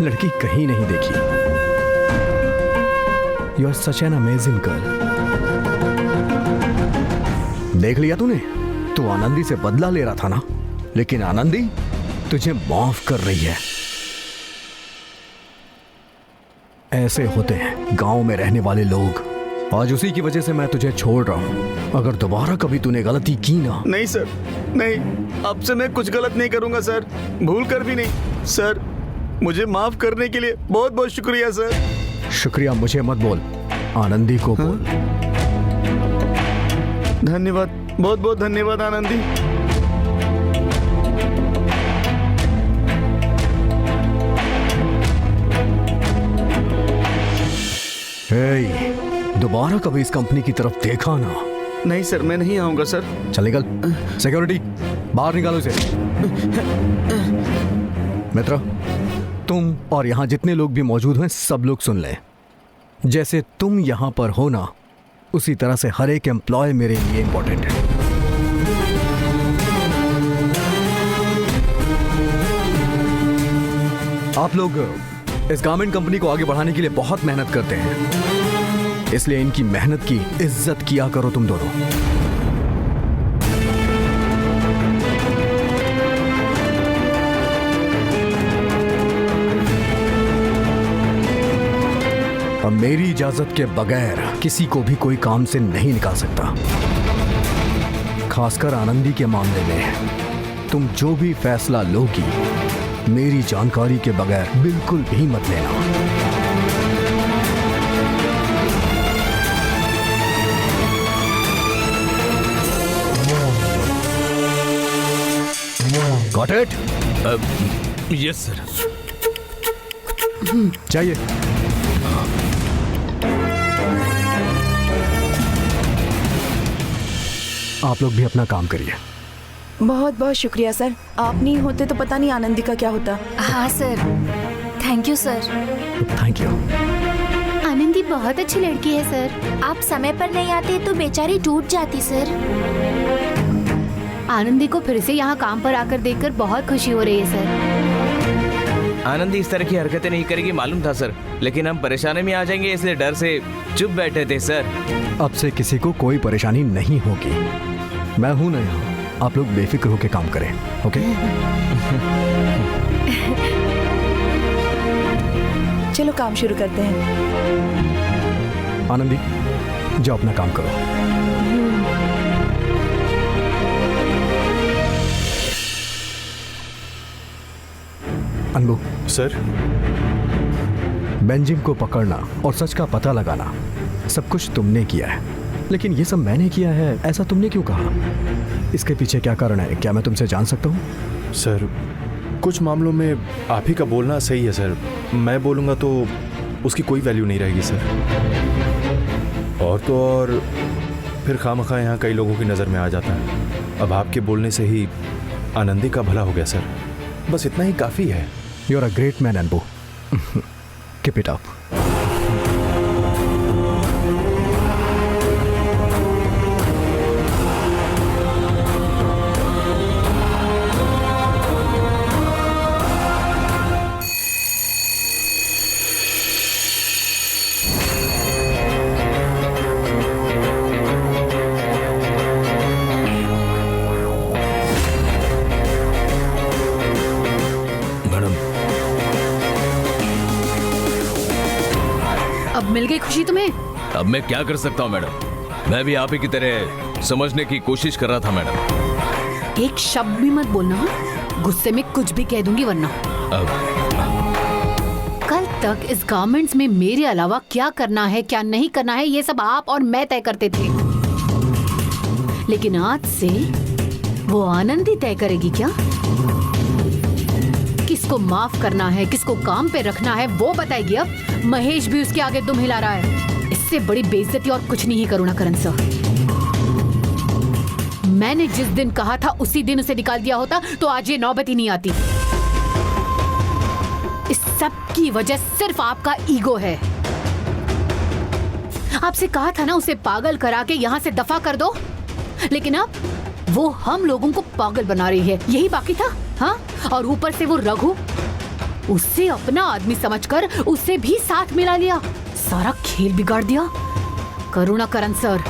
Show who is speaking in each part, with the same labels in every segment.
Speaker 1: लड़की कहीं नहीं देखी। You are such an amazing girl. देख लिया तूने? तू आनंदी से बदला ले रहा था ना, लेकिन आनंदी तुझे माफ कर रही है। ऐसे होते हैं गांव में रहने वाले लोग। आज उसी की वजह से मैं तुझे छोड़ रहा हूं। अगर दोबारा कभी तूने गलती की ना।
Speaker 2: नहीं सर, नहीं, अब से मैं कुछ गलत नहीं करूंगा सर, भूल कर भी नहीं। सर, मुझे माफ करने के लिए बहुत बहुत शुक्रिया सर।
Speaker 1: शुक्रिया मुझे मत बोल, आनंदी को बोल।
Speaker 2: धन्यवाद, बहुत बहुत धन्यवाद आनंदी।
Speaker 1: हे, दोबारा कभी इस कंपनी की तरफ देखा ना।
Speaker 2: नहीं सर, मैं नहीं आऊंगा सर।
Speaker 1: चल निकल। सिक्योरिटी, बाहर निकालो इसे। मित्र, तुम और यहां जितने लोग भी मौजूद हैं सब लोग सुन लें। जैसे तुम यहां पर हो ना, उसी तरह से हर एक एम्प्लॉय मेरे लिए इंपॉर्टेंट है। आप लोग इस गारमेंट कंपनी को आगे बढ़ाने के लिए बहुत मेहनत करते हैं, इसलिए इनकी मेहनत की इज्जत किया करो तुम दोनों। अब मेरी इजाजत के बगैर किसी को भी कोई काम से नहीं निकाल सकता। खासकर आनंदी के मामले में तुम जो भी फैसला लोगी, मेरी जानकारी के बगैर बिल्कुल भी मत लेना। Got it?
Speaker 3: Yes sir.
Speaker 1: चाहिए। आप लोग भी अपना काम करिए।
Speaker 4: बहुत बहुत शुक्रिया सर, आप नहीं होते तो पता नहीं आनंदी का क्या होता।
Speaker 5: हाँ sir, thank you sir.
Speaker 1: Thank you.
Speaker 5: Anandi बहुत अच्छी लड़की है सर। आप समय पर नहीं आते तो बेचारी टूट जाती सर।
Speaker 6: आनंदी को फिर से यहाँ काम पर आकर देखकर बहुत खुशी हो रही है सर।
Speaker 3: आनंदी इस तरह की हरकतें नहीं करेगी मालूम था सर, लेकिन हम परेशानी में आ जाएंगे इसलिए डर से चुप बैठे थे सर।
Speaker 1: अब से किसी को कोई परेशानी नहीं होगी। मैं हूं ना यहाँ, आप लोग बेफिक्र होकर काम करें। ओके?
Speaker 4: चलो काम शुरू करते हैं।
Speaker 1: आनंदी, जाओ अपना काम करो। अनबू
Speaker 2: सर,
Speaker 1: बेंजिंग को पकड़ना और सच का पता लगाना सब कुछ तुमने किया है, लेकिन ये सब मैंने किया है, ऐसा तुमने क्यों कहा? इसके पीछे क्या कारण है, क्या मैं तुमसे जान सकता हूँ?
Speaker 7: सर, कुछ मामलों में आप ही का बोलना सही है सर। मैं बोलूँगा तो उसकी कोई वैल्यू नहीं रहेगी सर। और तो और फिर खामखा यहाँ कई लोगों की नज़र में आ जाता है। अब आपके बोलने से ही आनंदी का भला हो गया सर, बस इतना ही काफ़ी है।
Speaker 1: You are a great man Anbu. Keep it up.
Speaker 6: अब मिल गई खुशी तुम्हें?
Speaker 3: अब मैं क्या कर सकता हूँ मैडम, मैं भी आप ही की तरह समझने की कोशिश कर रहा था मैडम।
Speaker 6: एक शब्द भी मत बोलना, हाँ? गुस्से में कुछ भी कह दूंगी वरना। कल तक इस गारमेंट्स में मेरे अलावा क्या करना है क्या नहीं करना है ये सब आप और मैं तय करते थे, लेकिन आज से वो आनंदी तय करेगी क्या? किसको माफ करना है, किसको काम पे रखना है वो बताएगी। अब महेश भी उसके आगे दुम हिला रहा है। इससे बड़ी बेइज्जती और कुछ नहीं है करुणाकरण सर। मैंने जिस दिन कहा था उसी दिन उसे निकाल दिया होता तो आज ये नौबत ही नहीं आती। इस सब की वजह सिर्फ आपका ईगो है। आपसे कहा था ना उसे पागल करा के यहाँ से दफा कर दो, लेकिन अब वो हम लोगों को पागल बना रही है, यही बाकी था। हाँ, और ऊपर से वो रघु, उसे अपना आदमी समझकर उसे भी साथ मिला लिया, सारा खेल बिगाड़ दिया। करुणाकरण सर,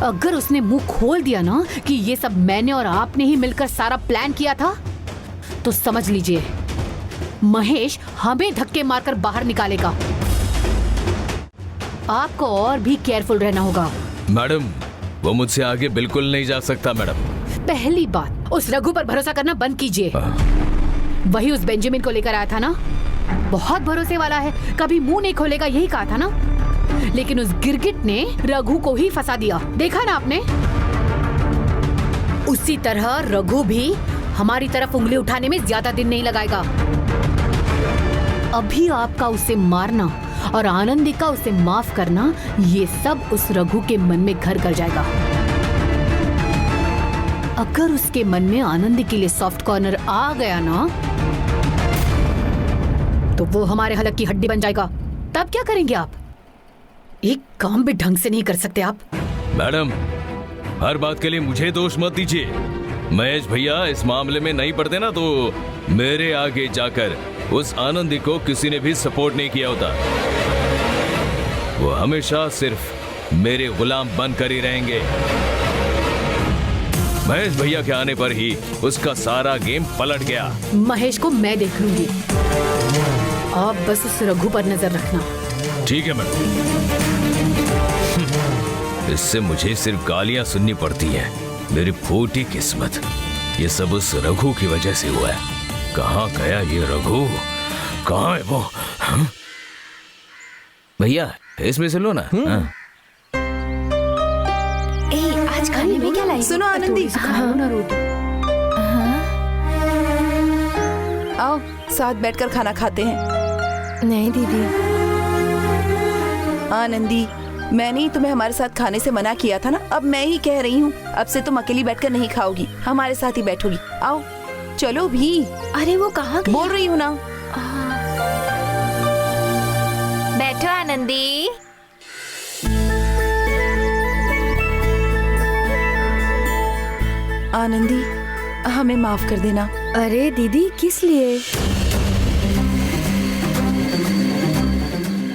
Speaker 6: अगर उसने मुंह खोल दिया ना कि ये सब मैंने और आपने ही मिलकर सारा प्लान किया था, तो समझ लीजिए महेश हमें धक्के मारकर बाहर निकालेगा। आपको और भी केयरफुल रहना होगा।
Speaker 3: मैडम, वो मुझसे आगे बिल्कुल नहीं जा सकता मैडम।
Speaker 6: पहली बात, उस रघु पर भरोसा करना बंद कीजिए। वही उस बेंजामिन को लेकर आया था ना, बहुत भरोसे वाला है, कभी मुंह नहीं खोलेगा, यही कहा था ना। लेकिन उस गिरगिट ने रघु को ही फंसा दिया, देखा ना आपने। उसी तरह रघु भी हमारी तरफ उंगली उठाने में ज्यादा दिन नहीं लगाएगा। अभी आपका उसे मारना और आनंदी का उसे माफ करना, ये सब उस रघु के मन में घर कर जाएगा। अगर उसके मन में आनंदी के लिए सॉफ्ट कॉर्नर आ गया ना, तो वो हमारे हलक की हड्डी बन जाएगा। तब क्या करेंगे आप? एक काम भी ढंग से नहीं कर सकते आप।
Speaker 3: मैडम, हर बात के लिए मुझे दोष मत दीजिए। महेश भैया इस मामले में नहीं पड़ते ना, तो मेरे आगे जाकर उस आनंदी को किसी ने भी सपोर्ट नहीं किया होता। वो हमेशा सिर्फ मेरे गुलाम बनकर ही रहेंगे। महेश भैया के आने पर ही उसका सारा गेम पलट गया।
Speaker 6: महेश को मैं देख लूंगी, आप बस उस रघु पर नजर रखना।
Speaker 3: ठीक है मैडम। इससे मुझे सिर्फ गालियां सुननी पड़ती हैं। मेरी फूटी किस्मत, ये सब उस रघु की वजह से हुआ है। कहाँ गया ये रघु? कहाँ है वो? भैया इसमें से लो ना।
Speaker 5: आज खाने में क्या लाई?
Speaker 4: सुनो आनंदी, आओ साथ बैठकर खाना खाते हैं।
Speaker 5: नहीं दीदी।
Speaker 4: आनंदी, मैंने ही तुम्हें हमारे साथ खाने से मना किया था ना, अब मैं ही कह रही हूँ, अब से तुम अकेली बैठकर नहीं खाओगी, हमारे साथ ही बैठोगी। आओ चलो भी।
Speaker 5: अरे वो कहाँ गया?
Speaker 4: बोल रही हूँ ना।
Speaker 5: बैठो आनंदी।
Speaker 4: आनंदी, हमें माफ कर देना।
Speaker 5: अरे दीदी, किस लिए?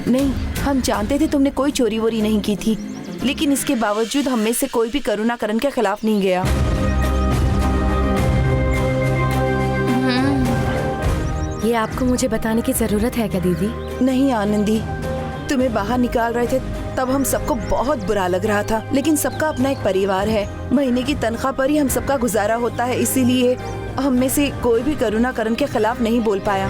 Speaker 4: नहीं, हम जानते थे तुमने कोई चोरी वोरी नहीं की थी, लेकिन इसके बावजूद हम में से कोई भी करुणाकरण के खिलाफ नहीं गया।
Speaker 5: ये आपको मुझे बताने की जरूरत है क्या दीदी?
Speaker 4: नहीं आनंदी, तुम्हें बाहर निकाल रहे थे तब हम सबको बहुत बुरा लग रहा था, लेकिन सबका अपना एक परिवार है, महीने की तनख्वाह पर ही हम सबका गुजारा होता है, इसीलिए हम में से कोई भी करुणाकरण के खिलाफ नहीं बोल पाया।